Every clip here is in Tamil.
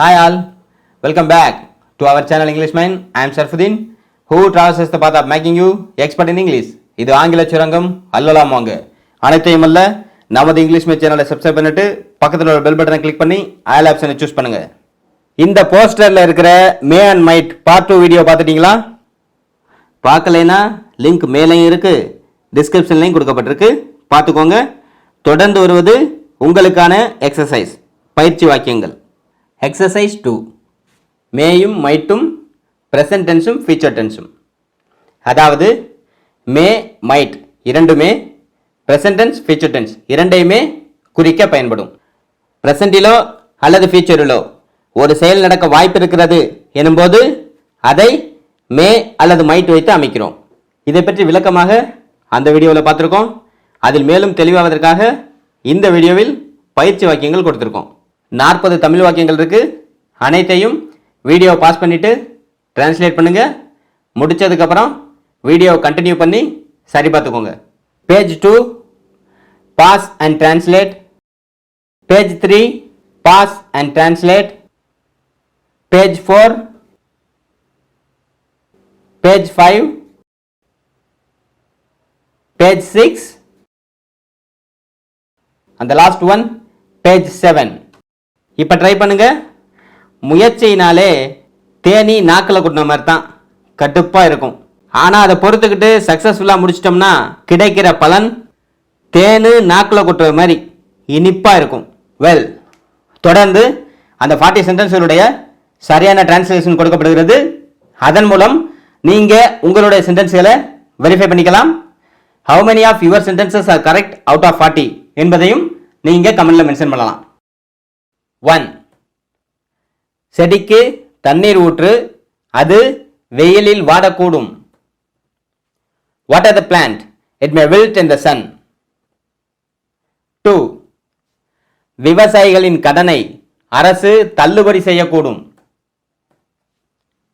Hi all, welcome back to our channel englishmine. I am Sharfudeen, who traverses the path of making you expert in English. இது ஆங்கில சுரங்கம் அல்லலாம் வாங்க. அனைத்தையும் அல்ல நமது இங்கிலீஷ்மே சேனலை சப்ஸ்கிரைப் பண்ணிட்டு பக்கத்தில் உள்ள பெல் பட்டனை கிளிக் பண்ணி ஆல் ஆப்ஷனை சூஸ் பண்ணுங்க. இந்த போஸ்டர்ல இருக்கிற may and might part 2 video பார்த்துட்டீங்களா? பார்க்கலைன்னா லிங்க் மேலேயும் இருக்கு, டிஸ்கிரிப்ஷன்லையும் கொடுக்கப்பட்டிருக்கு, பார்த்துக்கோங்க. தொடர்ந்து வருவது உங்களுக்கான எக்ஸசைஸ் பயிற்சி வாக்கியங்கள். எக்ஸசைஸ் 2. மேயும் மைட்டும் ப்ரெசன்ட் டென்ஸும் ஃபியூச்சர் டென்ஸும். அதாவது மே மைட் இரண்டுமே ப்ரெசன்ட் டென்ஸ் ஃபியூச்சர் டென்ஸ் இரண்டையுமே குறிக்க பயன்படும். ப்ரெசண்டிலோ அல்லது ஃபியூச்சரிலோ ஒரு செயல் நடக்க வாய்ப்பு இருக்கிறது எனும்போது அதை மே அல்லது மைட் வைத்து அமைக்கிறோம். இதை பற்றி விளக்கமாக அந்த வீடியோவில் பார்த்துருக்கோம். அதில் மேலும் தெளிவாவதற்காக இந்த வீடியோவில் பயிற்சி வாக்கியங்கள் கொடுத்துருக்கோம். 40 தமிழ் வாக்கியங்கள் இருக்கு. அனைத்தையும் வீடியோ பாஸ் பண்ணிட்டு டிரான்ஸ்லேட் பண்ணுங்க. முடிச்சதுக்கப்புறம் வீடியோ கண்டினியூ பண்ணி சரி பார்த்துக்கோங்க. Page 2 pass and translate. Page 3 pass and translate. Page 4, page 5, page 6 and the last one page 7. இப்போ ட்ரை பண்ணுங்க. முயற்சியினாலே தேனி நாக்கில் கொட்டின மாதிரி தான் கட்டுப்பாக இருக்கும். ஆனால் அதை பொறுத்துக்கிட்டு சக்ஸஸ்ஃபுல்லாக முடிச்சிட்டோம்னா கிடைக்கிற பலன் தேனு நாக்கில் கொட்டுற மாதிரி இனிப்பாக இருக்கும். வெல், தொடர்ந்து அந்த 40 சென்டென்ஸ்களுடைய சரியான டிரான்ஸ்லேஷன் கொடுக்கப்படுகிறது. அதன் மூலம் நீங்கள் உங்களுடைய சென்டென்ஸ்களை வெரிஃபை பண்ணிக்கலாம். How many of your sentences are correct out of 40 என்பதையும் நீங்கள் கமெண்ட்ல மென்ஷன் பண்ணலாம். 1. செடிக்கு தண்ணீர் ஊற்று, அது வெயிலில் வாடக்கூடும். Water the plant, it may wilt in the sun. 2. விவசாயிகளின் கடனை அரசு தள்ளுபடி செய்யக்கூடும்.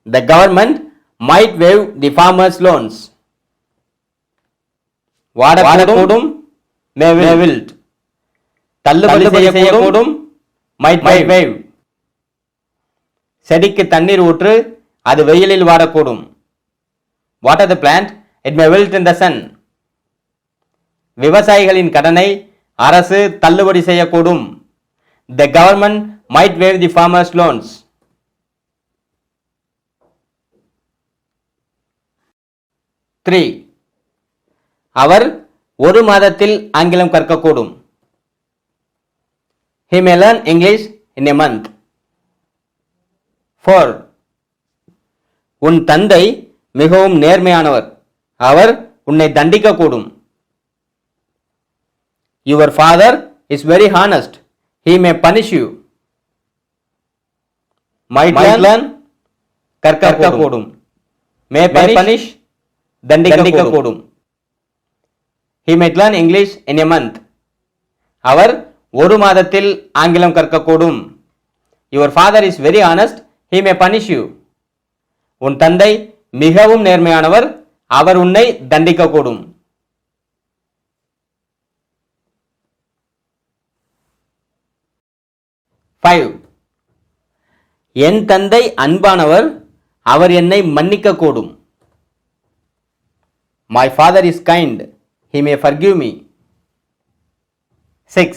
The government might waive the farmers' loans. வாடக்கூடும், may wilt. தள்ளுபடி செய்யக்கூடும், might waive. செடிக்கு தண்ணீர் ஊற்று, அது வெயிலில் வாடக்கூடும். Water the plant, it may wilt in the sun. விவசாயிகளின் கடனை அரசு தள்ளுபடி செய்யக்கூடும். The government might waive the farmers' loans. 3. அவர் ஒரு மாதத்தில் ஆங்கிலம் கற்கக்கூடும். He may learn English in a month. 4. உன் தந்தை மிகவும் நேர்மையானவர், அவர் உன்னை தண்டிக்கக்கூடும். Your father is very honest, he may punish you. Might learn கற்கக்கூடும். May punish தண்டிக்கக்கூடும். He might learn English in a month. அவர் ஒரு மாதத்தில் ஆங்கிலம் கற்கக்கூடும். Your father is very honest, he may punish you. உன் தந்தை மிகவும் நேர்மையானவர், அவர் உன்னை தண்டிக்கக்கூடும். 5. என் தந்தை அன்பானவர், அவர் என்னை மன்னிக்கக்கூடும். My father is kind, he may forgive me. 6.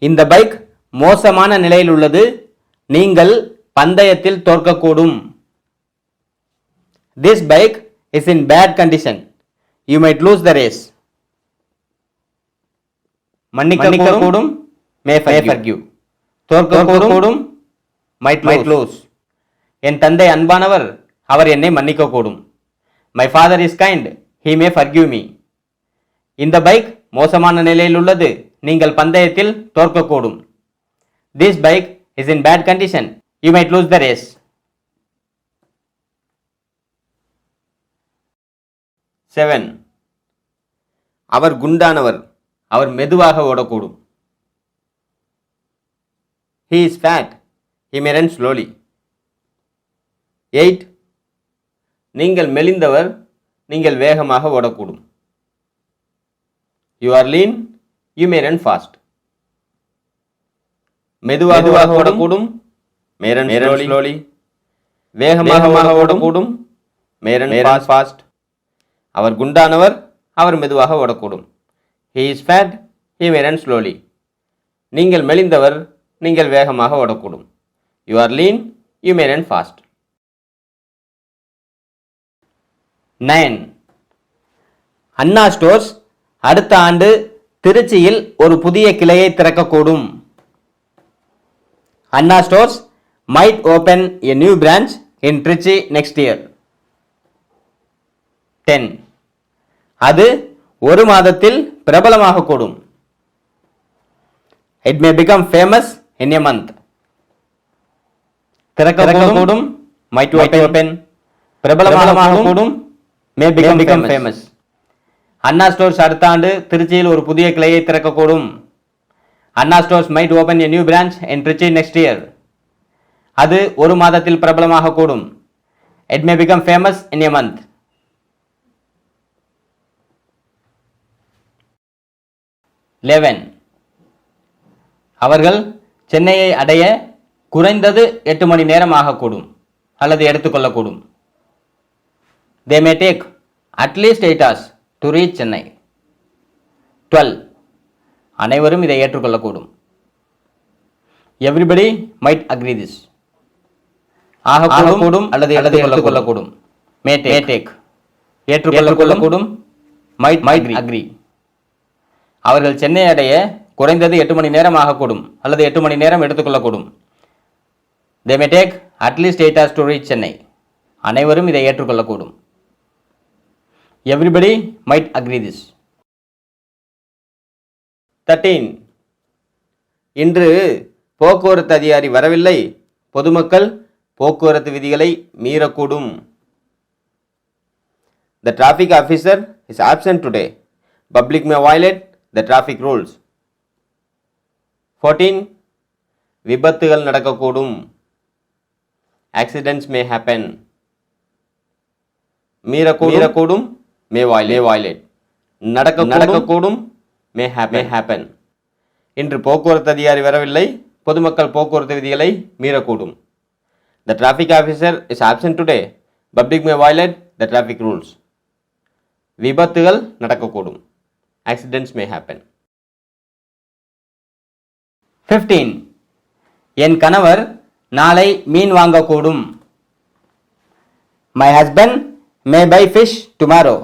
இந்த பைக் மோசமான நிலையில் உள்ளது, நீங்கள் பந்தயத்தில் தோற்கக்கூடும். This bike is in bad condition, you might lose the race. மன்னிக்கக்கூடும், may forgive. தோற்கக்கூடும், might lose. என் தந்தை அன்பானவர், அவர் என்னை மன்னிக்கக்கூடும். My father is kind, he may forgive me. இந்த பைக் மோசமான நிலையில் உள்ளது, நீங்கள் பந்தயத்தில் தோற்கக்கூடும். This bike is in bad condition, you might lose the race. 7. அவர் குண்டானவர், அவர் மெதுவாக ஓடக்கூடும். He is fat, he may run slowly. 8. நீங்கள் மெலிந்தவர், நீங்கள் வேகமாக ஓடக்கூடும். You are lean, you may run fast. மெதுவாக ஓடக்கூடும், may run slowly. வேகமாக ஓடக்கூடும், may run fast. அவர் குண்டானவர், அவர் மெதுவாக ஓடக்கூடும். He is fat, he may run slowly. நீங்கள் மெலிந்தவர், நீங்கள் வேகமாக ஓடக்கூடும். You are lean, you may run fast. 9. Anna stores அடுத்த ஆண்டு திருச்சியில் ஒரு புதிய கிளையை திறக்கக்கூடும். அண்ணா stores might open a new branch in Trichy next year. 10. அது ஒரு மாதத்தில் பிரபலமாக கூடும். It may become famous in a month. திறக்கக்கூடும், might open. பிரபலமாக கூடும், may become famous. அண்ணா ஸ்டோர்ஸ் அடுத்த ஆண்டு திருச்சியில் ஒரு புதிய கிளையை திறக்கக்கூடும். அண்ணா stores might open a new branch in Trichy next year. அது ஒரு மாதத்தில் பிரபலமாக கூடும். It may become famous in a month. 11. அவர்கள் சென்னையை அடைய குறைந்தது 8 மணி நேரம் ஆகக்கூடும் அல்லது எடுத்துக்கொள்ளக்கூடும். They may take at least 8 hours to reach Chennai. 12. அனைவரும் இதை ஏற்றுக்கொள்ளக்கூடும். Everybody might agree this. ஆகக்கூடும் அல்லது எடுத்துக்கொள்ளக்கூடும். May take. ஏற்றுக்கொள்ளக்கூடும். might agree. அவர்கள் சென்னை அடைய குறைந்தது 8 மணி நேரம் ஆகக்கூடும் அல்லது 8 மணி நேரம் எடுத்துக்கொள்ளக்கூடும். They may take at least 8 hours to reach Chennai. அனைவரும் இதை ஏற்றுக்கொள்ளக்கூடும். Everybody might agree this. 13. இன்று போக்குவரத்து அதிகாரி வரவில்லை, பொதுமக்கள் போக்குவரத்து விதிகளை மீறக்கூடும். The traffic officer is absent today. Public may violate the traffic rules. 14. விபத்துகள் நடக்கக்கூடும். Accidents may happen. மீறக்கூடும், may violate. நடக்கக்கூடும், may happen. இன்று போக்குவரத்து அதிகாரி வரவில்லை, பொதுமக்கள் போக்குவரத்து விதிகளை மீறக்கூடும். The traffic officer is absent today. Public may violate the traffic rules. விபத்துகள் நடக்கக்கூடும். Accidents may happen. 15. என் கணவர் நாளை மீன் வாங்கக்கூடும். My husband may buy fish tomorrow.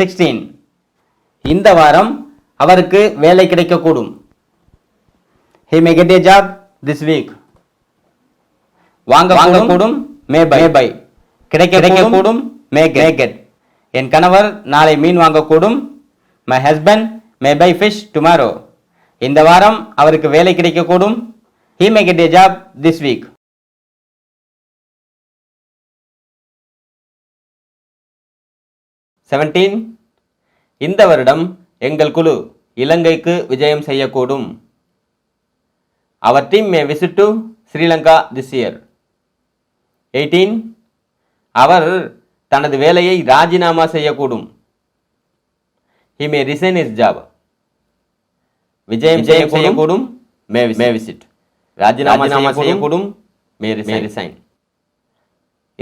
16. இந்த வாரம் அவருக்கு வேலை கிடைக்கக்கூடும். He may get a job this week. வாங்கக்கூடும், may buy. கிடைக்கக்கூடும், may get. என் கணவர் நாளை மீன் வாங்கக்கூடும். My husband may buy fish tomorrow. இந்த வாரம் அவருக்கு வேலை கிடைக்கக்கூடும். He may get a job this week. 17. இந்த வருடம் எங்கள் குழு இலங்கைக்கு விஜயம் செய்யக்கூடும். Our team may visit to Sri Lanka this year. 18. அவர் தனது வேலையை ராஜினாமா செய்யக்கூடும். He may resign his job. விஜயம் செய்யக்கூடும், may visit. ராஜினாமா செய்யக்கூடும், may resign.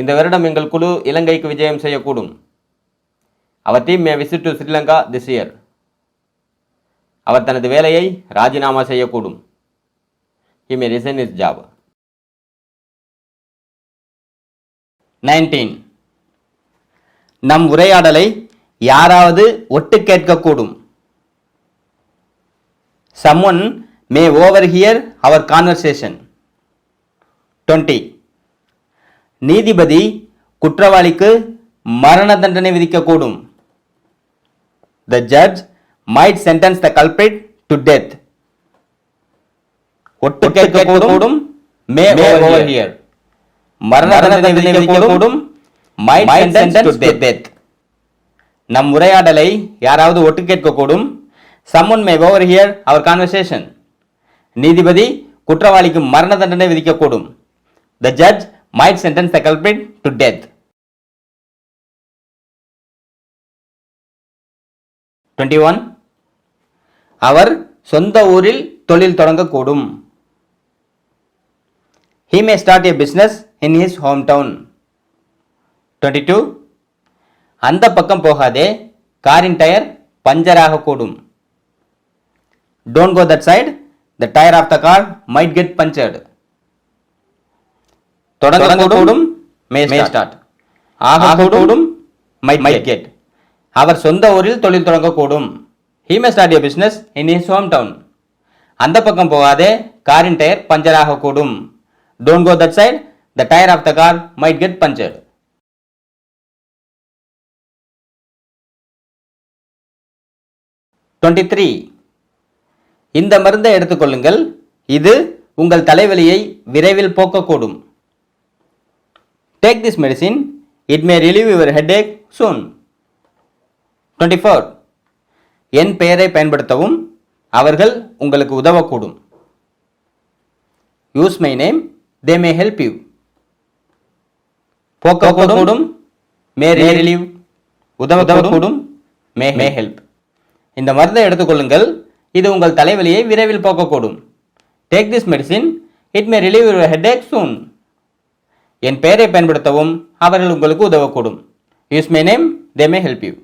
இந்த வருடம் எங்கள் குழு இலங்கைக்கு விஜயம் செய்யக்கூடும். Our team may visit to Sri Lanka this year. அவர் தனது வேலையை ராஜினாமா செய்யக்கூடும். He may resign his job. 19. நம் உரையாடலை யாராவது ஒட்டு கேட்கக்கூடும். Someone may overhear our conversation. 20. நீதிபதி குற்றவாளிக்கு மரண தண்டனை விதிக்கக்கூடும். The judge might sentence the culprit to death. ஒட்டு கேட்கக்கூடும், may overhear. மரண தண்டனை விதிக்கக்கூடும், might sentence to death. நம் உரையாடலை யாராவது ஒட்டு கேட்கக்கூடும். Someone may overhear our conversation. நீதிபதி குற்றவாளிக்கு மரண தண்டனை விதிக்கக்கூடும். The judge might sentence the culprit to death. 21. அவர் சொந்த ஊரில் தொழில் தொடங்கக்கூடும். He may start a business in his hometown. 22. அந்த பக்கம் போகாதே, காரின் டயர் பஞ்சராக கூடும். Don't go that side, the tire of the car might get punctured. தொடங்கக்கூடும், may start. ஆகக்கூடும், might get. அவர் சொந்த ஊரில் தொழில் தொடங்கக்கூடும். He may start a business in his hometown. அந்த பக்கம் போகாதே, காரின் டயர் பஞ்சராக கூடும். Don't go that side, the tire of the car might get punctured. 23. இந்த மருந்தை எடுத்துக்கொள்ளுங்கள், இது உங்கள் தலைவலியை விரைவில் போக்கக்கூடும். Take this medicine, it may relieve your headache soon. 24. என் பெயரை பயன்படுத்தவும், அவர்கள் உங்களுக்கு உதவக்கூடும். Use my name, they may help you. போக்கக்கூடும், may relieve, உதவக்கூடும், may help. இந்த மருந்தை எடுத்துக்கொள்ளுங்கள், இது உங்கள் தலைவலியை விரைவில் போக்கக்கூடும். Take this medicine, it may relieve your headache soon. என் பெயரை பயன்படுத்தவும், அவர்கள் உங்களுக்கு உதவக்கூடும். Use my name, they may help you.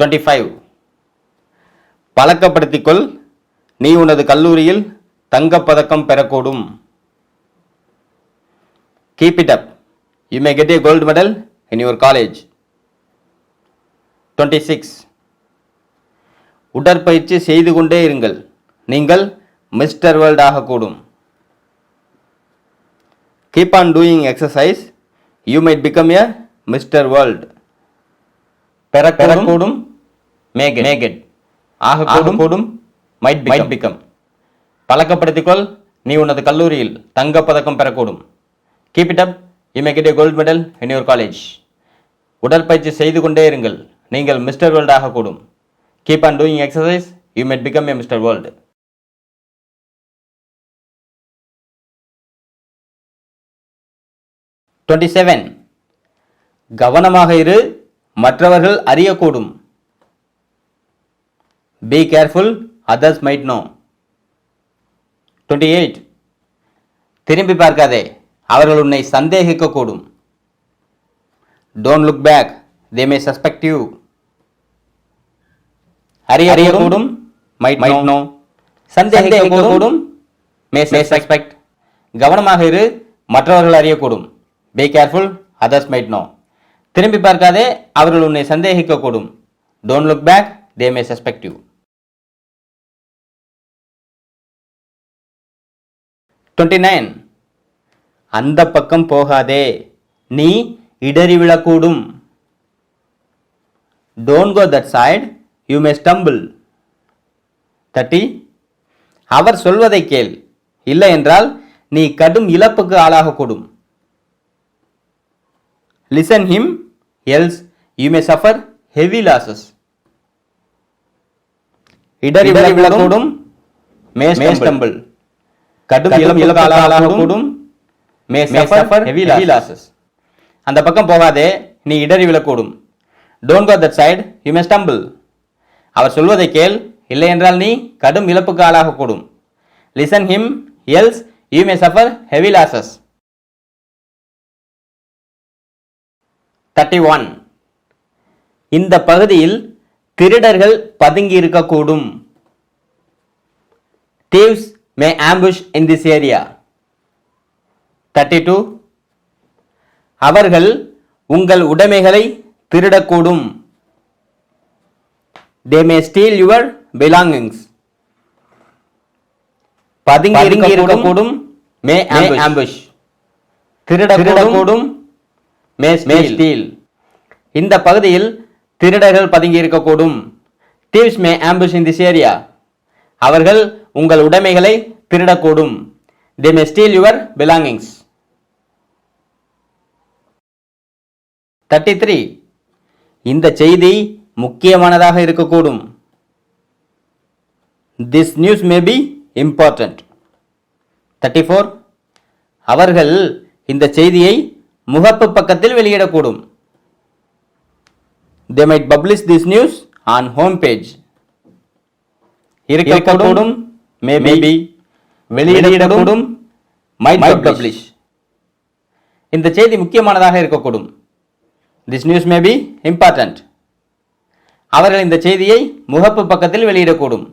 25. பழக்கப்படுத்திக்கொள், நீ உனது கல்லூரியில் தங்கப்பதக்கம் பெறக்கூடும். Keep it up, you may get a gold medal in your college. 26. உடற்பயிற்சி செய்து கொண்டே இருங்கள், நீங்கள் மிஸ்டர் வேர்ல்ட் ஆகக்கூடும். Keep on doing exercise, you might become a Mr. World. பெறக்கூடும், may get. ஆகக்கூடும், might become. பழக்கப்படுத்திக்கொள், நீ உனது கல்லூரியில் தங்கப்பதக்கம் பெறக்கூடும். Keep it up, you may get a gold medal in your college. உடற்பயிற்சி செய்து கொண்டே இருங்கள், நீங்கள் மிஸ்டர் வேர்ல்ட் ஆகக்கூடும். Keep on doing exercise, you might become a Mr. World. 27. கவனமாக இரு, மற்றவர்கள் அறியக்கூடும். Be careful, others might know. 28. திரும்பி பார்க்காதே, அவர்கள் உன்னை சந்தேகிக்கக்கூடும். Don't look back, they may suspect you. அறியக்கூடும், might know. சந்தேகிக்கக்கூடும், may suspect. கவனமாக இரு, மற்றவர்கள் அறியக்கூடும். Be careful, others might know. திரும்பி பார்க்காதே, அவர்கள் உன்னை சந்தேகிக்கக்கூடும். Don't look back, they may suspect you. 29. அந்த பக்கம் போகாதே, நீ இடறி விழக்கூடும். Don't go that side, you may stumble. 30. அவர் சொல்வதை கேள், இல்லை என்றால் நீ கடும் இழப்புக்கு ஆளாகக்கூடும். Listen him, else you may suffer heavy losses. இடறி விழக்கூடும், may stumble. கடும் இழப்புக்கு ஆளாகக்கூடும், may suffer heavy losses. அந்த பக்கம் போகாதே, நீ இடறி விழக்கூடும். Don't go that side, you may stumble. அவர் சொல்வதை கேள், இல்லை என்றால் நீ கடும் இழப்புக்கு ஆளாகக்கூடும். Listen him, else you may suffer heavy losses. 31. இந்த பகுதியில் திருடர்கள் பதுங்கி இருக்கக்கூடும். Thieves may ambush in this area. 32. அவர்கள் உங்கள் உடைமைகளை திருடக்கூடும். They may steal your belongings. பதுங்கி இருக்கக்கூடும், may ambush. திருடக்கூடும், may steal. இந்த பகுதியில் திருடர்கள் பதுங்கி இருக்கக்கூடும். Thieves may ambush in this area. அவர்கள் உங்கள் உடைமைகளை திருடக்கூடும். They may steal your belongings. 33. இந்த செய்தி முக்கியமானதாக இருக்கக்கூடும். This news may be important. 34. அவர்கள் இந்த செய்தியை முகப்பு பக்கத்தில் வெளியிடக்கூடும். They might publish this news on home page. இருக்கக்கூடும், may be. வெளியிடக்கூடும், might publish. இந்த செய்தி முக்கியமானதாக இருக்கக்கூடும். This news may be important. அவர்கள் இந்த செய்தியை முகப்பு பக்கத்தில் வெளியிடக்கூடும்.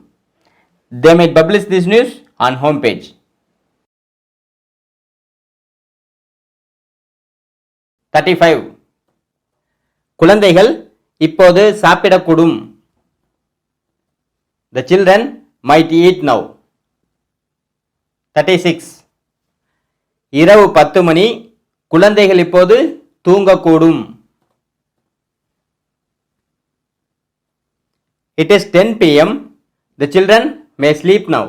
They might publish this news on home page. குழந்தைகள் இப்போது சாப்பிடக்கூடும். The children might eat now. 36 இரவு 10 மணி, குழந்தைகள் இப்போது தூங்கக்கூடும். It is 10 p.m. The children may sleep now.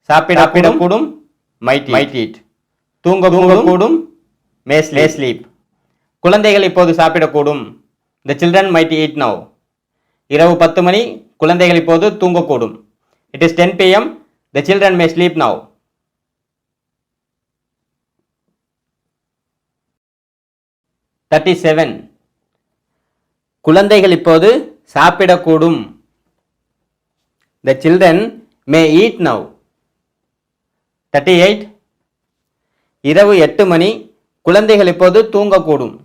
சாப்பிடக்கூடும், might eat. தூங்கக்கூடும், may sleep. குழந்தைகள் இப்போது சாப்பிடக்கூடும். The children might eat now. இரவு 10 மணி, குழந்தைகள் இப்போது தூங்கக்கூடும். It is 10 p.m. The children may sleep now. 37 குழந்தைகள் இப்போது சாப்பிடக்கூடும். The children may eat now. 38 இரவு 8 மணி, குழந்தைகள் இப்போது தூங்கக்கூடும்.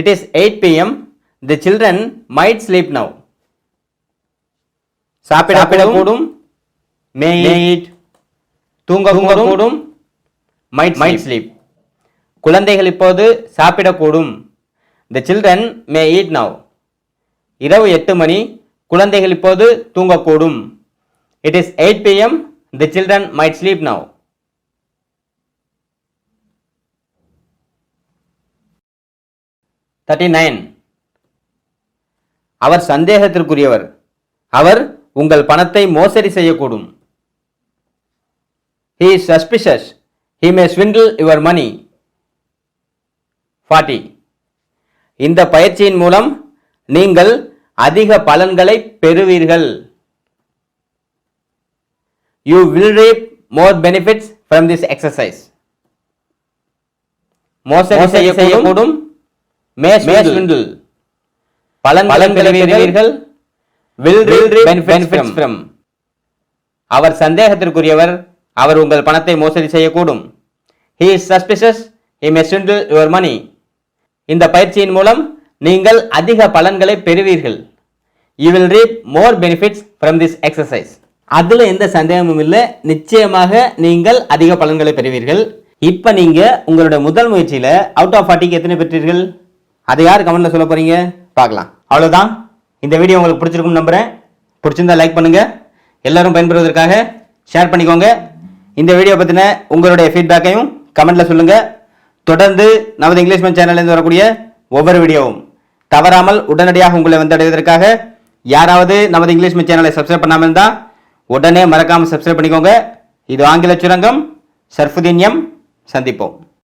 It is 8 p.m. The children might sleep now. சாப்பிடக்கூடும், may eat. தூங்கக்கூடும், might sleep. குழந்தைகள் இப்போது சாப்பிடக்கூடும். The children may eat now. இரவு 8 மணி, குழந்தைகள் இப்போது தூங்கக்கூடும். It is 8 p.m. The children might sleep now. 39 அவர் சந்தேகத்திற்குரியவர். அவர் உங்கள் பணத்தை மோசடி செய்யக்கூடும். He is suspicious. He may swindle your money. 40 இந்த பயிற்சியின் மூலம் நீங்கள் அதிக பலன்களை பெறுவீர்கள். You will reap more benefits from this exercise. மோசடி செய்யக்கூடும், may swindle. பலன்களை பெறுவீர்கள், will reap benefits from. அவர் சந்தேகத்திற்குரியவர். அவர் உங்கள் பணத்தை மோசடி செய்யக்கூடும். He is suspicious. He may swindle your money. இந்த பயிற்சியின் மூலம் நீங்கள் அதிக பலன்களை பெறுவீர்கள். You will reap more benefits from this exercise. அதுல எந்த சந்தேகமும் இல்லை. நிச்சயமாக நீங்கள் அதிக பலன்களை பெறுவீர்கள். இப்ப நீங்க உங்களுடைய முதல் முயற்சியில அவுட் ஆஃப் 40க்கு எத்தனை பெற்றீர்கள்? அதை யார் கமெண்ட்ல சொல்ல போறீங்க பார்க்கலாம். அவ்வளவுதான். இந்த வீடியோ உங்களுக்கு பிடிச்சிருக்கும் நம்புறேன். பிடிச்சிருந்தா லைக் பண்ணுங்க. எல்லாரும் பயன்பெறுவதற்காக ஷேர் பண்ணிக்கோங்க. இந்த வீடியோ பத்தின உங்களுடைய ஃபீட்பேக்கையும் கமெண்ட்ல சொல்லுங்க. தொடர்ந்து நமது இங்கிலீஷ்மேன் சேனலில் வரக்கூடிய ஒவ்வொரு வீடியோவும் தவறாமல் உடனடியாக உங்களை வந்தடைவதற்காக யாராவது நமது இங்கிலீஷ்மேன் சேனலை சப்ஸ்கிரைப் பண்ணாமல் இருந்தா உடனே மறக்காம சப்ஸ்கிரைப் பண்ணிக்கோங்க. இது ஆங்கில சுரங்கம். ஷர்ஃபுதீன் எம். சந்திப்போம்.